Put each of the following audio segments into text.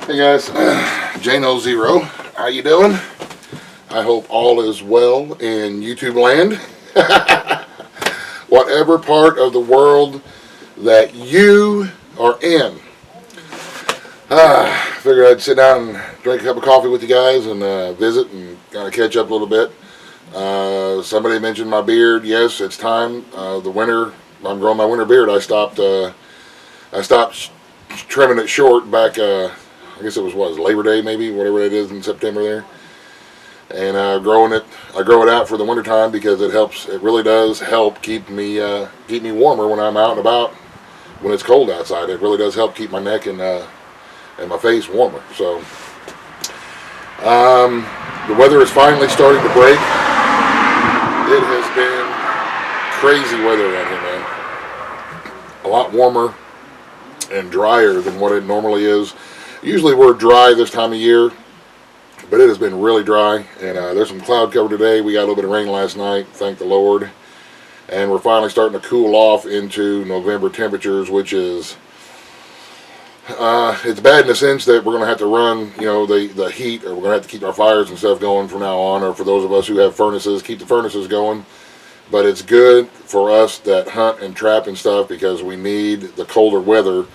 Hey guys, Jano0, how you doing? I hope all is well in YouTube land. Whatever part of the world that you are in. Figured I'd sit down and drink a cup of coffee with you guys and visit and kind of catch up a little bit. Somebody mentioned my beard. Yes, it's time. The winter, I'm growing my winter beard. I stopped trimming it short back. I guess it was Labor Day maybe, whatever it is in September there. And I grow it out for the winter time because it helps. It really does help keep me warmer when I'm out and about when it's cold outside. It really does help keep my neck and my face warmer. So the weather is finally starting to break. It has been crazy weather around here, man. A lot warmer and drier than what it normally is. Usually we're dry this time of year, but it has been really dry, and there's some cloud cover today. We got a little bit of rain last night, thank the Lord, and we're finally starting to cool off into November temperatures, which is it's bad in the sense that we're going to have to run, the heat, or we're going to have to keep our fires and stuff going from now on, or for those of us who have furnaces, keep the furnaces going. But it's good for us that hunt and trap and stuff because we need the colder weather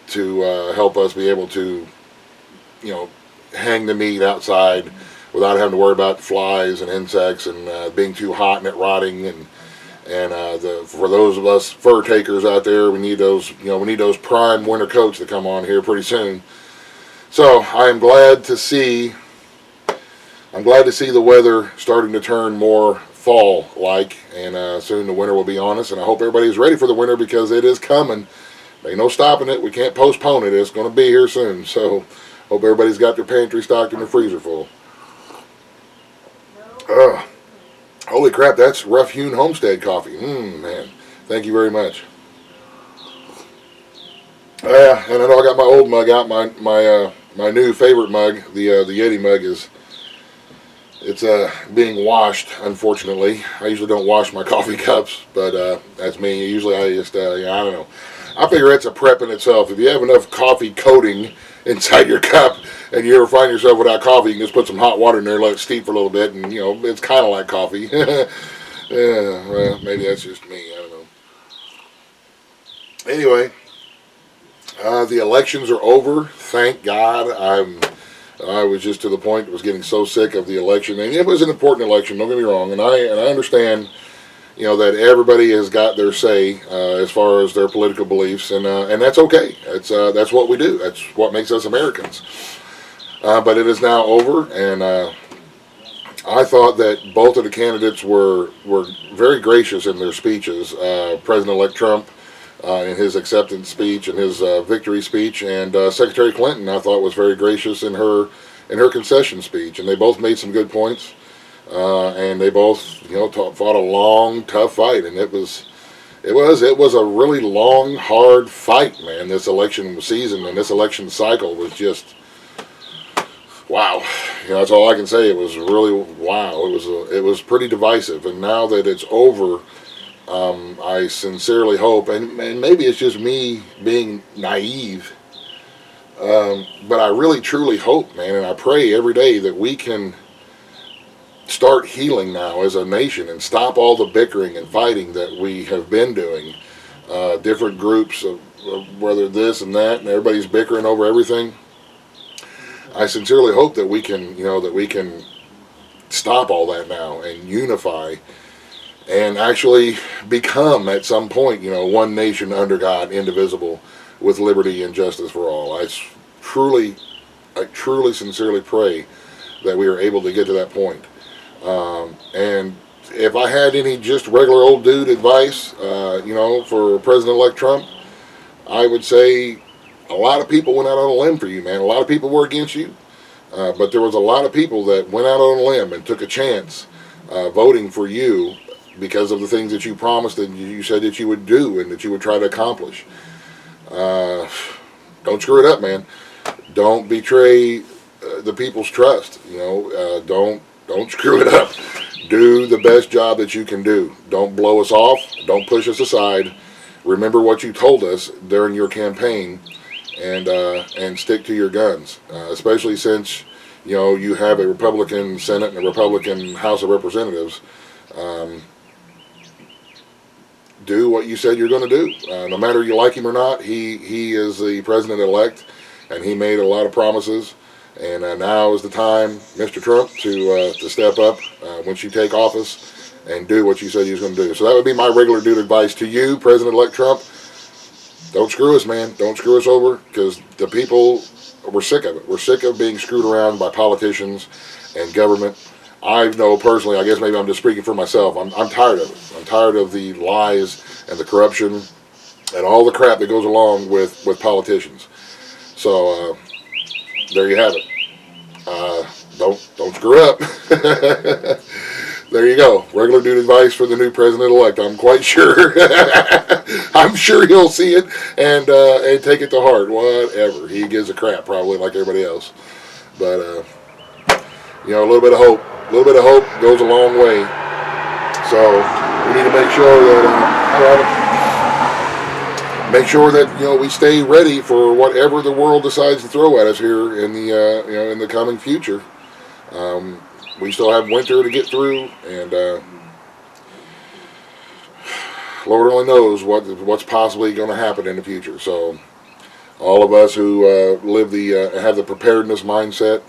to help us be able to, hang the meat outside without having to worry about flies and insects and being too hot and it rotting. And for those of us fur takers out there, we need those, we need those prime winter coats that come on here pretty soon. So I am glad to see the weather starting to turn more fall-like, and soon the winter will be on us. And I hope everybody's ready for the winter because it is coming. Ain't no stopping it. We can't postpone it. It's going to be here soon. So hope everybody's got their pantry stocked and their freezer full. Holy crap, that's Rough Hewn Homestead coffee. Man, thank you very much. And I know I got my old mug out. My new favorite mug, the Yeti mug, it's being washed, unfortunately. I usually don't wash my coffee cups, but that's me. Usually I just, I don't know. I figure it's a prep in itself. If you have enough coffee coating inside your cup and you ever find yourself without coffee, you can just put some hot water in there, let it steep for a little bit, and, it's kind of like coffee. Yeah, well, maybe that's just me. I don't know. Anyway, the elections are over. Thank God. I was just to the point was getting so sick of the election, and it was an important election. Don't get me wrong, and I understand, that everybody has got their say as far as their political beliefs, and that's okay. That's what we do. That's what makes us Americans. But it is now over, and I thought that both of the candidates were very gracious in their speeches. President-elect Trump in his acceptance speech and his victory speech, and Secretary Clinton I thought was very gracious in her concession speech, and they both made some good points, and they both fought a long, tough fight, and it was a really long, hard fight, man. This election season and this election cycle was just wow. That's all I can say. It was really wow. It was pretty divisive, and now that it's over, I sincerely hope, and maybe it's just me being naive, but I really truly hope, man, and I pray every day that we can start healing now as a nation and stop all the bickering and fighting that we have been doing. Different groups of whether this and that, and everybody's bickering over everything. I sincerely hope that we can stop all that now and unify and actually become at some point, one nation under God, indivisible, with liberty and justice for all. I truly, sincerely pray that we are able to get to that point. And if I had any just regular old dude advice, for President-elect Trump, I would say a lot of people went out on a limb for you, man. A lot of people were against you, but there was a lot of people that went out on a limb and took a chance voting for you because of the things that you promised and you said that you would do and that you would try to accomplish. Don't screw it up, man. Don't betray the people's trust. Don't screw it up. Do the best job that you can do. Don't blow us off. Don't push us aside. Remember what you told us during your campaign, and stick to your guns, especially since you have a Republican Senate and a Republican House of Representatives. Um, do what you said you're going to do. No matter you like him or not, he is the president-elect, and he made a lot of promises. And now is the time, Mr. Trump, to step up once you take office and do what you said you was going to do. So that would be my regular dude advice to you, President-elect Trump. Don't screw us, man. Don't screw us over, because the people, we're sick of it. We're sick of being screwed around by politicians and government. I know personally, I guess maybe I'm just speaking for myself, I'm tired of it. I'm tired of the lies and the corruption and all the crap that goes along with politicians. So there you have it. Don't screw up. There you go. Regular dude advice for the new president-elect. I'm quite sure. I'm sure he'll see it and take it to heart. Whatever. He gives a crap, probably, like everybody else. But, a little bit of hope. A little bit of hope goes a long way. So we need to make sure that we stay ready for whatever the world decides to throw at us here in the coming future. We still have winter to get through, and Lord only knows what's possibly going to happen in the future. So all of us who have the preparedness mindset,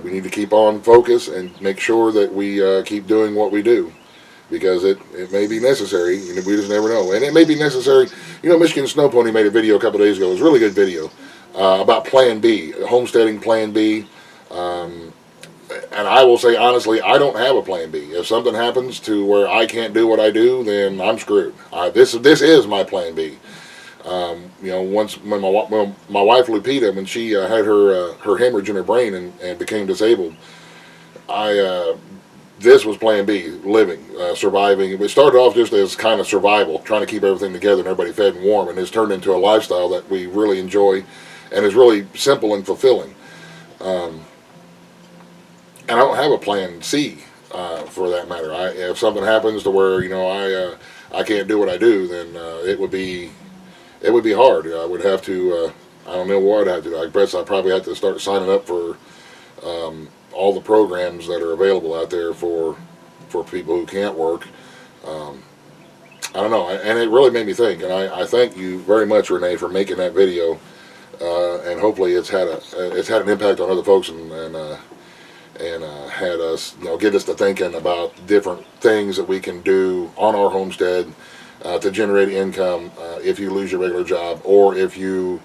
we need to keep on focus and make sure that we keep doing what we do, because it may be necessary. We just never know. And it may be necessary. Michigansnowpony made a video a couple of days ago. It was a really good video about Plan B, homesteading Plan B. And I will say honestly, I don't have a Plan B. If something happens to where I can't do what I do, then I'm screwed. This is my Plan B. Once when my wife Lupita, when she had her hemorrhage in her brain and became disabled, this was Plan B, living, surviving. It started off just as kind of survival, trying to keep everything together and everybody fed and warm, and it's turned into a lifestyle that we really enjoy and is really simple and fulfilling. And I don't have a Plan C for that matter. If something happens to where I can't do what I do, then it would be hard. I would have to. I don't know what I'd have to do. I guess I probably have to start signing up for all the programs that are available out there for people who can't work. I don't know, and it really made me think. And I thank you very much, Renee, for making that video. And hopefully it's had an impact on other folks and had us, get us to thinking about different things that we can do on our homestead to generate income if you lose your regular job, or if you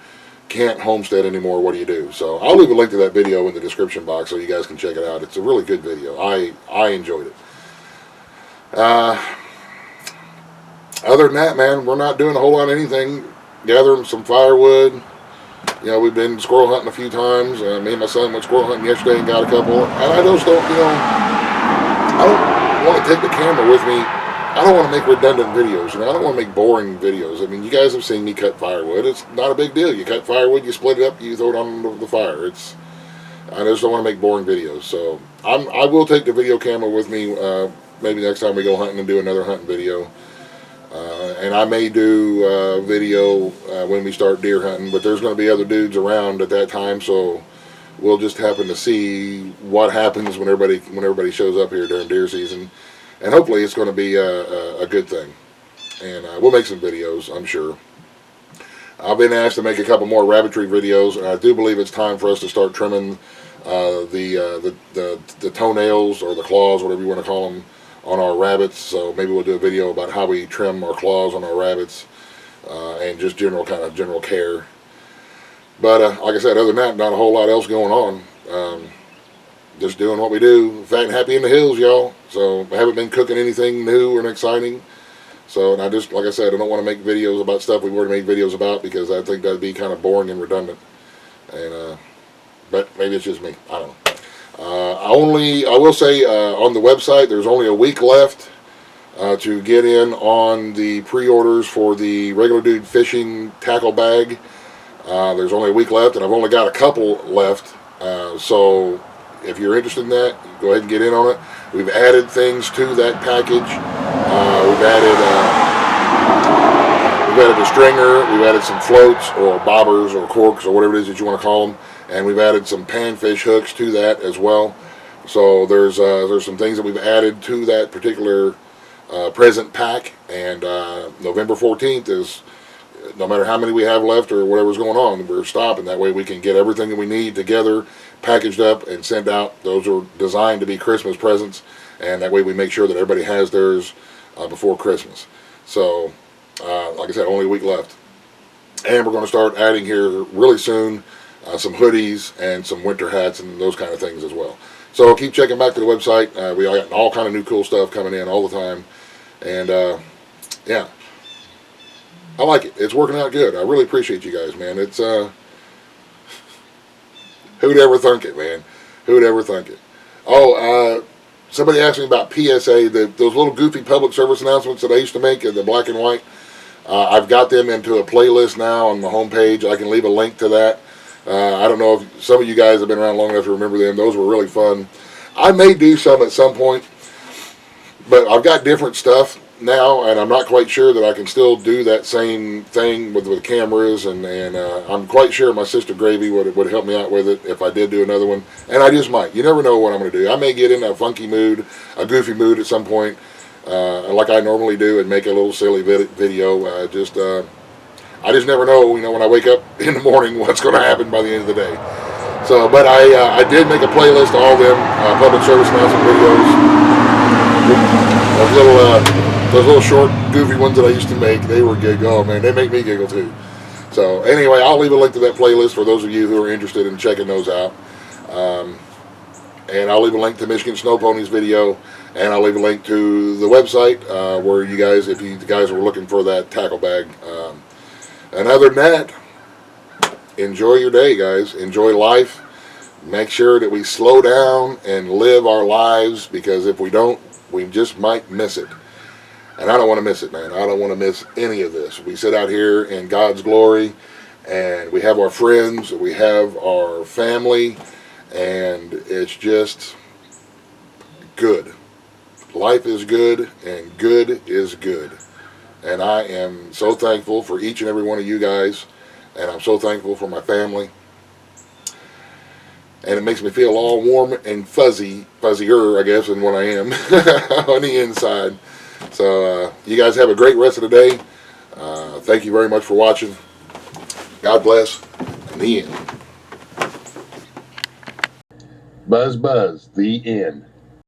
can't homestead anymore, what do you do? So I'll leave a link to that video in the description box so you guys can check it out. It's a really good video. I enjoyed it. Other than that, man, we're not doing a whole lot of anything. Gathering some firewood. We've been squirrel hunting a few times. Me and my son went squirrel hunting yesterday and got a couple. And I just don't, I don't want to take the camera with me. I don't want to make redundant videos. I don't want to make boring videos. I mean, you guys have seen me cut firewood. It's not a big deal. You cut firewood, you split it up, you throw it on the fire. I just don't want to make boring videos. So I will take the video camera with me maybe next time we go hunting and do another hunting video. And I may do video when we start deer hunting, but there's going to be other dudes around at that time, so we'll just happen to see what happens when everybody shows up here during deer season, and hopefully it's going to be a good thing. And we'll make some videos, I'm sure. I've been asked to make a couple more rabbitry videos, and I do believe it's time for us to start trimming the toenails or the claws, whatever you want to call them, on our rabbits. So maybe we'll do a video about how we trim our claws on our rabbits and just general care. But like I said, other than that, not a whole lot else going on. Just doing what we do. Fat and happy in the hills, y'all. So I haven't been cooking anything new or exciting. So, and like I said, I don't want to make videos about stuff we've already made videos about, because I think that'd be kind of boring and redundant. And but maybe it's just me. I don't know. I will say on the website, there's only a week left to get in on the pre-orders for the regular dude fishing tackle bag. There's only a week left, and I've only got a couple left. So if you're interested in that, go ahead and get in on it. We've added things to that package. We've added We've added a stringer, we've added some floats or bobbers or corks or whatever it is that you want to call them, and we've added some panfish hooks to that as well. So there's some things that we've added to that particular present pack, and November 14th is, no matter how many we have left or whatever's going on, we're stopping. That way we can get everything that we need together, packaged up, and sent out. Those are designed to be Christmas presents, and that way we make sure that everybody has theirs before Christmas. So, like I said, only a week left. And we're going to start adding here really soon some hoodies and some winter hats and those kind of things as well. So keep checking back to the website. We got all kind of new cool stuff coming in all the time. And, yeah. I like it. It's working out good. I really appreciate you guys, man. It's, who'd ever thunk it, man? Who'd ever thunk it? Oh, somebody asked me about PSA, those little goofy public service announcements that I used to make in the black and white. I've got them into a playlist now on the homepage. I can leave a link to that. I don't know if some of you guys have been around long enough to remember them. Those were really fun. I may do some at some point, but I've got different stuff now, and I'm not quite sure that I can still do that same thing with cameras, and I'm quite sure my sister Gravy would help me out with it if I did do another one, and I just might. You never know what I'm going to do. I may get in a funky mood, a goofy mood at some point, like I normally do, and make a little silly video. I just never know, when I wake up in the morning what's going to happen by the end of the day. So, but I did make a playlist of all them public service announcement videos. Those little short, goofy ones that I used to make, they were oh man, they make me giggle too. So anyway, I'll leave a link to that playlist for those of you who are interested in checking those out. And I'll leave a link to Michigansnowpony's video, and I'll leave a link to the website where you guys, if you guys were looking for that tackle bag. And other than that, enjoy your day, guys. Enjoy life. Make sure that we slow down and live our lives, because if we don't, we just might miss it. And I don't want to miss it, man. I don't want to miss any of this. We sit out here in God's glory, and we have our friends, we have our family, and it's just good. Life is good, and good is good. And I am so thankful for each and every one of you guys, and I'm so thankful for my family. And it makes me feel all warm and fuzzier, I guess, than what I am on the inside. So you guys have a great rest of the day. Thank you very much for watching. God bless. And the end. Buzz, buzz. The end.